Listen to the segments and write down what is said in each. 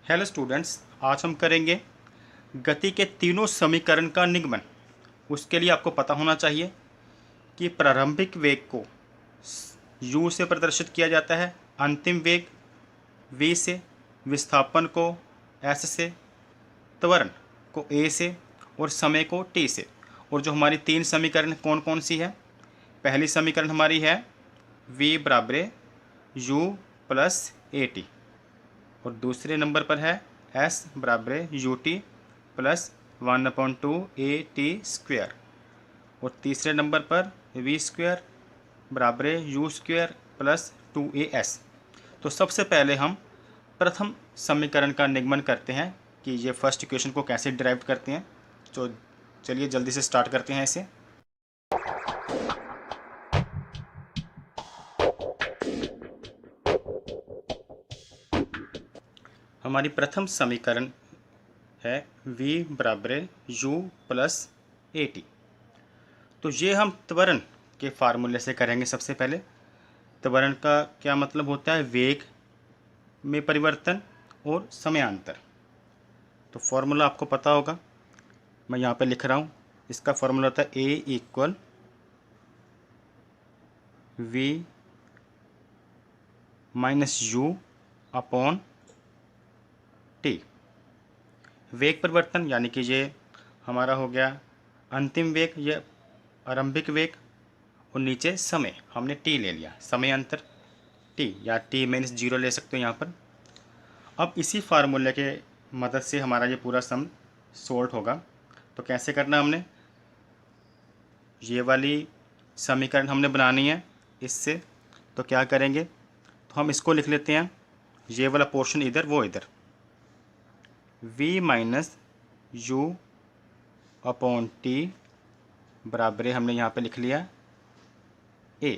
Hello students, आज हम करेंगे गति के तीनों समीकरण का निगमन। उसके लिए आपको पता होना चाहिए कि प्रारंभिक वेग को u से प्रदर्शित किया जाता है, अंतिम वेग v से, विस्थापन को s से, त्वरण को a से और समय को t से। और जो हमारी तीन समीकरण कौन कौन सी है? पहली समीकरण हमारी है v बराबर u प्लस ए टी, और दूसरे नंबर पर है s बराबर U T plus 1/2 A T square, और तीसरे नंबर पर v स्क्वेयर बराबर यू स्क्वेयर प्लस 2as। तो सबसे पहले हम प्रथम समीकरण का निगमन करते हैं कि ये फर्स्ट इक्वेशन को कैसे डिराइव करते हैं। तो चलिए जल्दी से स्टार्ट करते हैं इसे। हमारी प्रथम समीकरण है v बराबर u प्लस ए टी। तो ये हम त्वरण के फार्मूले से करेंगे। सबसे पहले त्वरण का क्या मतलब होता है? वेग में परिवर्तन और समयांतर। तो फॉर्मूला आपको पता होगा, मैं यहाँ पे लिख रहा हूँ। इसका फॉर्मूला होता है a equal v minus you upon T. वेग परिवर्तन यानी कि ये हमारा हो गया अंतिम वेग, ये आरंभिक वेग, और नीचे समय हमने t ले लिया, समय अंतर t, या t माइनस 0 ले सकते हो यहाँ पर। अब इसी फार्मूले के मदद से हमारा ये पूरा सम सोल्व होगा। तो कैसे करना हमने? ये वाली समीकरण हमने बनानी है इससे। तो क्या करेंगे? तो हम इसको लिख लेते हैं, ये वाला पोर्शन इधर, वो इधर। v minus you upon T बराबर हमने यहाँ पे लिख लिया a,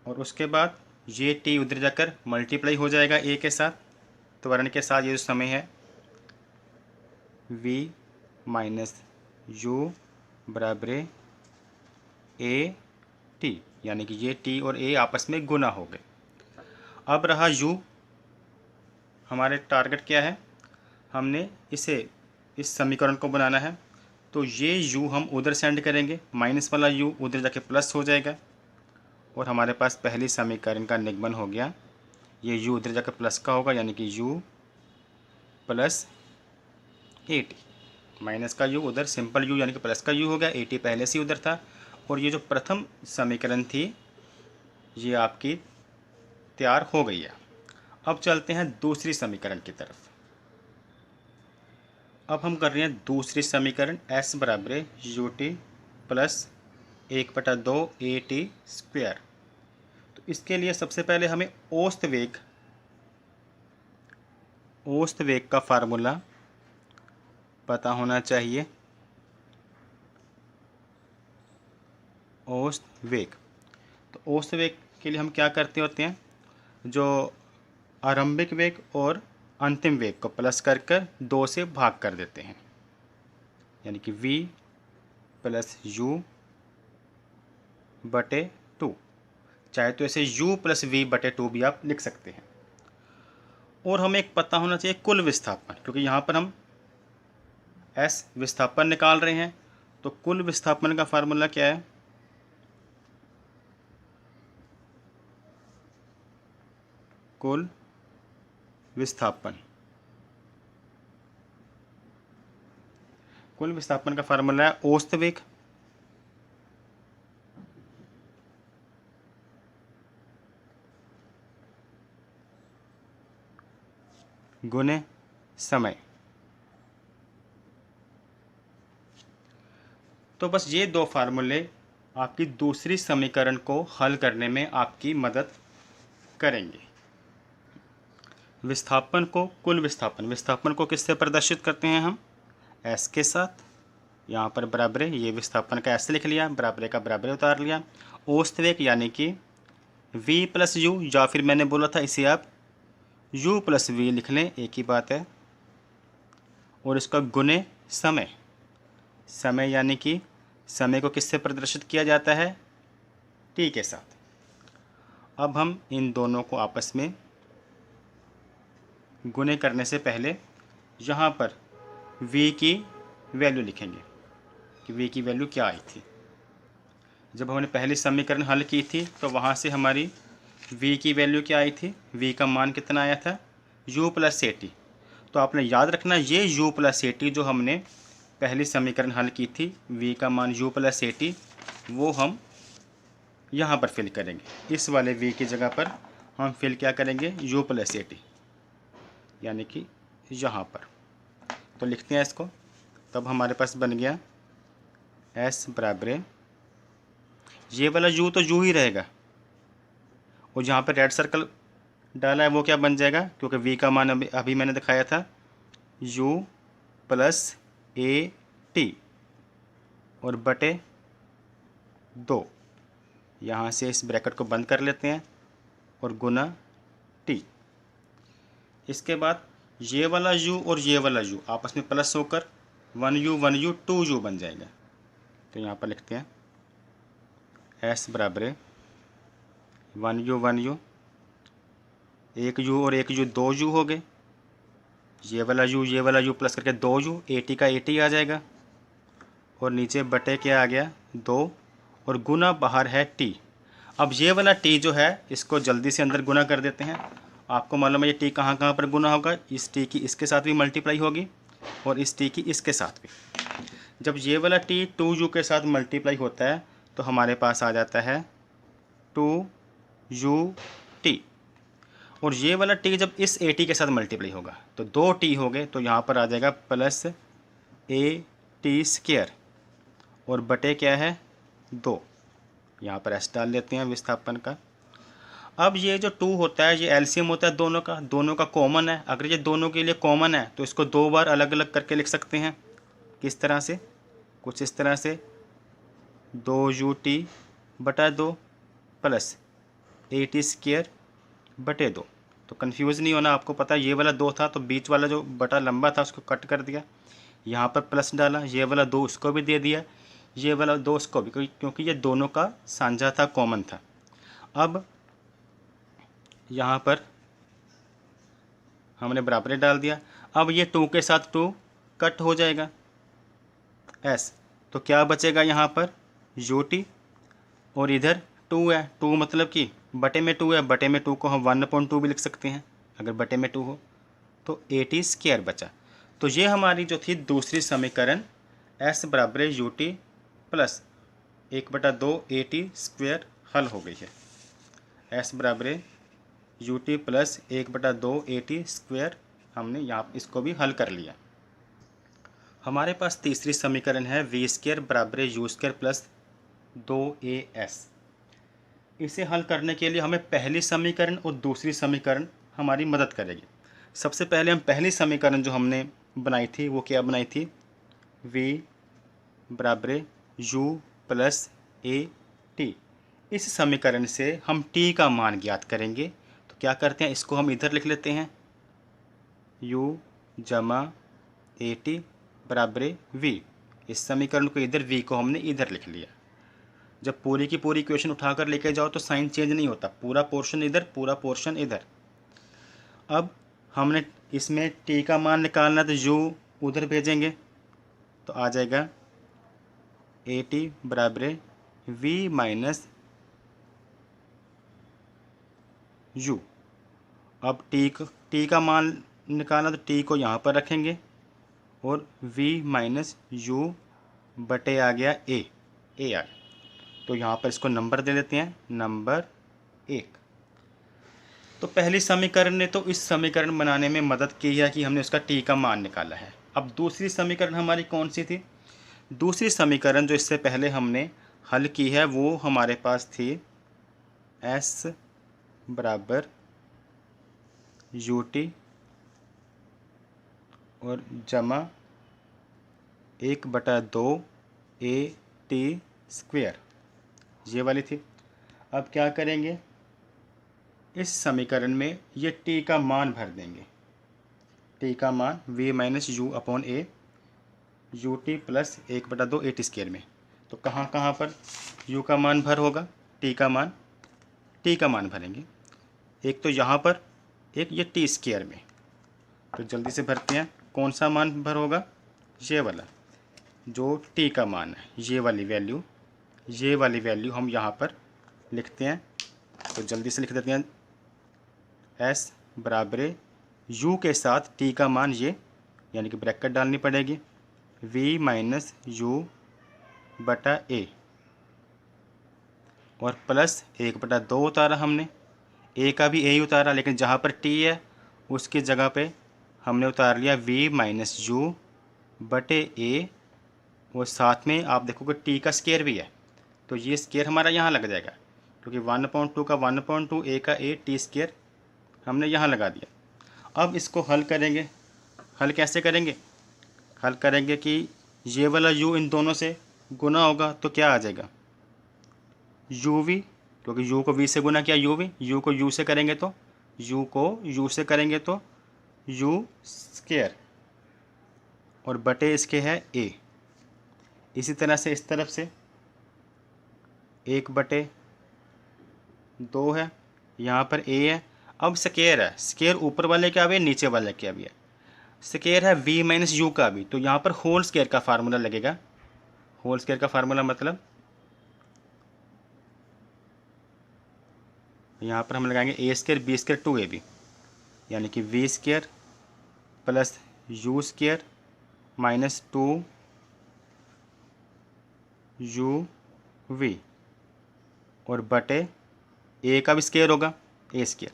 और उसके बाद ये t उधर जाकर मल्टीप्लाई हो जाएगा a के साथ, त्वरण के साथ। ये जो समय है v माइनस यू बराबर ए टी, यानी कि ये t और a आपस में गुना हो गए। अब रहा u, हमारे टारगेट क्या है? हमने इस समीकरण को बनाना है। तो ये u हम उधर सेंड करेंगे, माइनस वाला u उधर जाके प्लस हो जाएगा, और हमारे पास पहली समीकरण का निगमन हो गया। ये u उधर जाकर प्लस का होगा, यानी कि u plus A T. Minus का u उधर सिंपल u यानी कि प्लस का u हो गया, ए टी पहले से उधर था। और ये जो प्रथम समीकरण थी ये आपकी तैयार हो गई है। अब चलते हैं दूसरी समीकरण की तरफ। अब हम कर रहे हैं दूसरी समीकरण, s बराबर U T plus 1/2 A T square. तो इसके लिए सबसे पहले हमें औसत वेग का फार्मूला पता होना चाहिए। औसत वेग, तो औसत वेग के लिए हम क्या करते होते हैं? जो आरंभिक वेग और अंतिम वेग को प्लस कर 2 से भाग कर देते हैं, यानी कि v प्लस यू बटे 2। चाहे तो ऐसे u प्लस v बटे 2 भी आप लिख सकते हैं। और हमें एक पता होना चाहिए कुल विस्थापन, क्योंकि यहाँ पर हम s विस्थापन निकाल रहे हैं। तो कुल विस्थापन का फार्मूला क्या है? कुल विस्थापन का फार्मूला है औसत वेग गुने समय। तो बस ये दो फार्मूले आपकी दूसरी समीकरण को हल करने में आपकी मदद करेंगे। विस्थापन को, कुल विस्थापन को किससे प्रदर्शित करते हैं हम? s के साथ। यहाँ पर बराबर, ये विस्थापन का s लिख लिया, बराबर का बराबर उतार लिया। औसत वेग यानी कि v प्लस यू, या फिर मैंने बोला था इसे आप u प्लस v लिख लें, एक ही बात है। और इसका गुने समय यानी कि समय को किससे प्रदर्शित किया जाता है? t के साथ। अब हम इन दोनों को आपस में गुने करने से पहले यहाँ पर v की वैल्यू लिखेंगे कि v की वैल्यू क्या आई थी। जब हमने पहली समीकरण हल की थी तो वहाँ से हमारी v की वैल्यू क्या आई थी, v का मान कितना आया था, u प्लस ए टी। तो आपने याद रखना ये u प्लस ए टी जो हमने पहली समीकरण हल की थी, v का मान u प्लस ए टी, वो हम यहाँ पर फिल करेंगे। इस वाले v की जगह पर हम फिल क्या करेंगे, u प्लस ए टी, यानी कि यहाँ पर। तो लिखते हैं इसको, तब हमारे पास बन गया s बराबर है, ये वाला u तो u ही रहेगा, और जहाँ पर रेड सर्कल डाला है वो क्या बन जाएगा, क्योंकि v का मान अभी मैंने दिखाया था u प्लस ए टी और बटे 2। यहाँ से इस ब्रैकेट को बंद कर लेते हैं और गुना t। इसके बाद ये वाला u और ये वाला u आपस में प्लस होकर 1u 2u बन जाएगा। तो यहाँ पर लिखते हैं s बराबर है 1u, एक u और एक u 2u हो गए, ये वाला u प्लस करके 2u, 80 का 80 आ जाएगा, और नीचे बटे क्या आ गया 2, और गुना बाहर है t। अब ये वाला t जो है इसको जल्दी से अंदर गुना कर देते हैं। आपको मालूम है ये t कहाँ कहाँ पर गुना होगा, इस t की इसके साथ भी मल्टीप्लाई होगी और इस t की इसके साथ भी। जब ये वाला t 2u के साथ मल्टीप्लाई होता है तो हमारे पास आ जाता है 2ut, और ये वाला t जब इस at के साथ मल्टीप्लाई होगा तो 2t हो गए, तो यहाँ पर आ जाएगा प्लस at², और बटे क्या है 2। यहाँ पर s डाल लेते हैं विस्थापन का। अब ये जो 2 होता है ये एलसीएम होता है दोनों का कॉमन है। अगर ये दोनों के लिए कॉमन है तो इसको 2 बार अलग अलग करके लिख सकते हैं। किस तरह से, कुछ इस तरह से 2ut बटा 2 प्लस at² बटे 2। तो कन्फ्यूज़ नहीं होना, आपको पता है ये वाला 2 था तो बीच वाला जो बटा लंबा था उसको कट कर दिया, यहाँ पर प्लस डाला, ये वाला 2 उसको भी दे दिया, ये वाला 2 उसको भी, क्योंकि ये दोनों का साझा था, कॉमन था। अब यहाँ पर हमने बराबर डाल दिया। अब ये 2 के साथ 2 कट हो जाएगा s, तो क्या बचेगा यहाँ पर ut, और इधर 2 है, 2 मतलब कि बटे में 2 है, बटे में 2 को हम 1/2 भी लिख सकते हैं अगर बटे में 2 हो, तो at² बचा। तो ये हमारी जो थी दूसरी समीकरण s बराबर ut प्लस 1/2 at² हल हो गई है। s बराबर ut प्लस 1/2 at² हमने यहाँ इसको भी हल कर लिया। हमारे पास तीसरी समीकरण है v² बराबर u² प्लस 2as। इसे हल करने के लिए हमें पहली समीकरण और दूसरी समीकरण हमारी मदद करेगी। सबसे पहले हम पहली समीकरण जो हमने बनाई थी वो क्या बनाई थी, v बराबर u प्लस ए टी। इस समीकरण से हम t का मान ज्ञात करेंगे। तो क्या करते हैं, इसको हम इधर लिख लेते हैं, u जमा ए टी बराबर v। इस समीकरण को इधर, v को हमने इधर लिख लिया। जब पूरी की पूरी इक्वेशन उठाकर लेके जाओ तो साइन चेंज नहीं होता, पूरा पोर्शन इधर, पूरा पोर्शन इधर। अब हमने इसमें t का मान निकालना, तो u उधर भेजेंगे तो आ जाएगा ए टी बराबर v माइनस u। अब t का मान निकालना, तो t को यहाँ पर रखेंगे और v माइनस u बटे आ गया a आ गया। तो यहाँ पर इसको नंबर दे देते हैं, नंबर 1। तो पहली समीकरण ने तो इस समीकरण बनाने में मदद की है कि हमने उसका t का मान निकाला है। अब दूसरी समीकरण हमारी कौन सी थी, दूसरी समीकरण जो इससे पहले हमने हल की है वो हमारे पास थी s बराबर ut और जमा 1/2 at², ये वाली थी। अब क्या करेंगे, इस समीकरण में ये t का मान भर देंगे, t का मान v minus u upon a ut plus 1/2 at² में। तो कहाँ कहाँ पर u का मान भर होगा, t का मान भरेंगे, एक तो यहाँ पर, एक ये t² में। तो जल्दी से भरते हैं। कौन सा मान भर होगा? ये वाला जो टी का मान है, ये वाली वैल्यू हम यहाँ पर लिखते हैं। तो जल्दी से लिख देते हैं, एस बराबर यू के साथ टी का मान ये, यानी कि ब्रैकेट डालनी पड़ेगी, वी माइनस यू बटा ए और प्लस 1/2 उतारा हमने। ए का भी ए ही उतारा, लेकिन जहाँ पर टी है उसकी जगह पे हमने उतार लिया वी माइनस यू बटे ए, और साथ में आप देखोगे टी का स्केयर भी है, तो ये स्केयर हमारा यहाँ लग जाएगा, क्योंकि 1/2 का 1/2, ए का ए, टी स्केयर हमने यहाँ लगा दिया। अब इसको हल करेंगे। हल कैसे करेंगे? हल करेंगे कि ये वाला u इन दोनों से गुना होगा तो क्या आ जाएगा? uv, क्योंकि u को v से गुना किया uv, u को u से करेंगे तो u स्केयर और बटे इसके है a। इसी तरह से इस तरफ से 1/2 है, यहाँ पर a है। अब स्केयर है, स्केयर ऊपर वाले का भी है, नीचे वाले का भी है। स्केयर है v माइनस यू का भी, तो यहाँ पर होल स्केयर का फार्मूला लगेगा। होल स्केयर का फार्मूला मतलब यहाँ पर हम लगाएंगे a square b square 2ab, यानी कि v square plus u square minus 2uv और बटे a का भी स्केयर होगा, a स्केयर।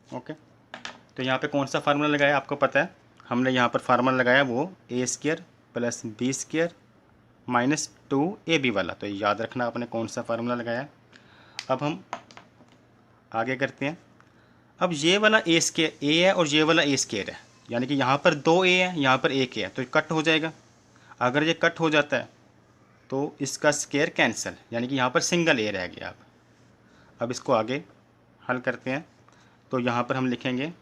ओके, तो यहाँ पे कौन सा फार्मूला लगाया आपको पता है? हमने यहाँ पर फार्मूला लगाया वो a square plus b square minus 2ab वाला, तो याद रखना आपने कौन सा फार्मूला लगाया। अब हम आगे करते हैं। अब ये वाला a स्केयर a है और ये वाला a स्केयर है, यानी कि यहाँ पर 2a है, यहाँ पर 1 है, तो कट हो जाएगा। अगर ये कट हो जाता है तो इसका स्केयर कैंसिल, यानी कि यहाँ पर सिंगल a रह गया। अब इसको आगे हल करते हैं। तो यहाँ पर हम लिखेंगे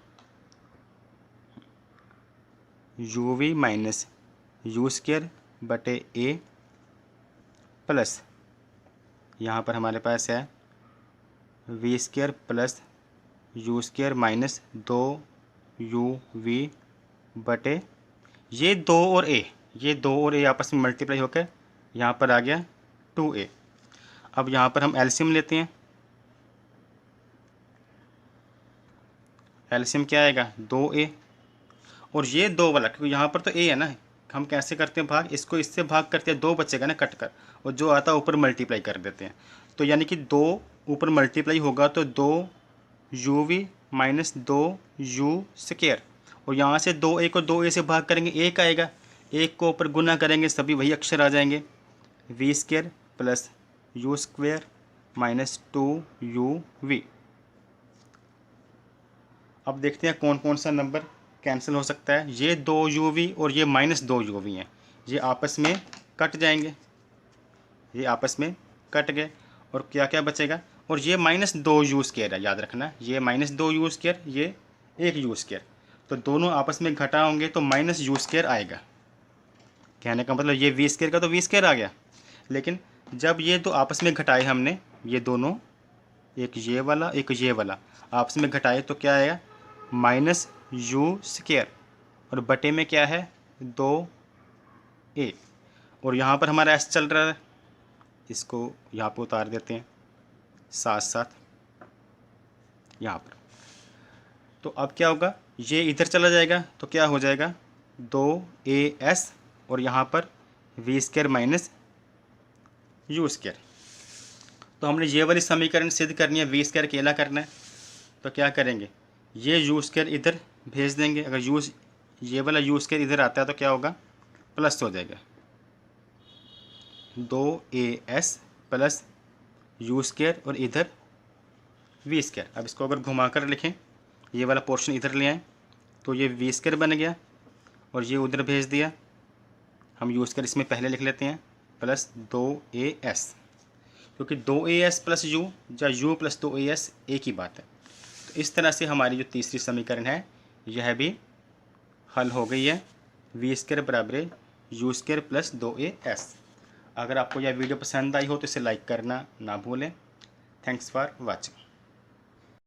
uv माइनस यू स्केयर बटे a प्लस यहाँ पर हमारे पास है v square plus you square minus 2uv बटे ये 2 और a आपस में मल्टीप्लाई होकर यहाँ पर आ गया 2a। अब यहाँ पर हम एलसीएम लेते हैं। एलसीएम क्या आएगा? 2a और ये 2 वाला, क्योंकि यहाँ पर तो a है ना, हम कैसे करते हैं भाग? इसको इससे भाग करते हैं, 2 बचेगा ना कट कर, और जो आता है ऊपर मल्टीप्लाई कर देते हैं। तो यानी कि 2 ऊपर मल्टीप्लाई होगा तो 2uv माइनस 2u स्केयर, और यहाँ से 2a को 2a से भाग करेंगे 1 आएगा, 1 को ऊपर गुना करेंगे सभी वही अक्षर आ जाएंगे, v square plus you square minus 2uv। अब देखते हैं कौन कौन सा नंबर कैंसिल हो सकता है। ये 2uv और ये माइनस 2uv हैं, ये आपस में कट जाएंगे, ये आपस में कट गए, और क्या क्या बचेगा? और ये माइनस 2u स्केयर है, याद रखना, ये माइनस 2u स्केयर, ये 1u स्केयर, तो दोनों आपस में घटा होंगे तो माइनस यू स्केयर आएगा। कहने का मतलब ये v स्केयर का तो v स्केयर आ गया, लेकिन जब ये दो आपस में घटाए हमने, ये दोनों, एक ये वाला एक ये वाला आपस में घटाए तो क्या आएगा? माइनस यू स्केयर, और बटे में क्या है? 2a, और यहाँ पर हमारा s चल रहा है, इसको यहाँ पर उतार देते हैं साथ साथ यहाँ पर। तो अब क्या होगा? ये इधर चला जाएगा तो क्या हो जाएगा? 2as और यहाँ पर v square minus you square. तो हमने ये वाली समीकरण सिद्ध करनी है, v स्केयर अकेला करना है, तो क्या करेंगे? ये यू स्केयर इधर भेज देंगे। अगर ये वाला यू स्केयर इधर आता है तो क्या होगा? प्लस हो जाएगा, 2as प्लस यू स्केयर और इधर v स्केयर। अब इसको अगर घुमा कर लिखें, ये वाला पोर्शन इधर ले आए तो ये v स्केयर बन गया, और ये उधर भेज दिया। हम यू स्केयर इसमें पहले लिख लेते हैं प्लस 2as, क्योंकि 2as प्लस यू या u प्लस 2as एक ही बात है। तो इस तरह से हमारी जो तीसरी समीकरण है यह भी हल हो गई है। v स्केयर बराबर यू स्केयर प्लस 2as। अगर आपको यह वीडियो पसंद आई हो तो इसे लाइक करना ना भूलें। Thanks for watching.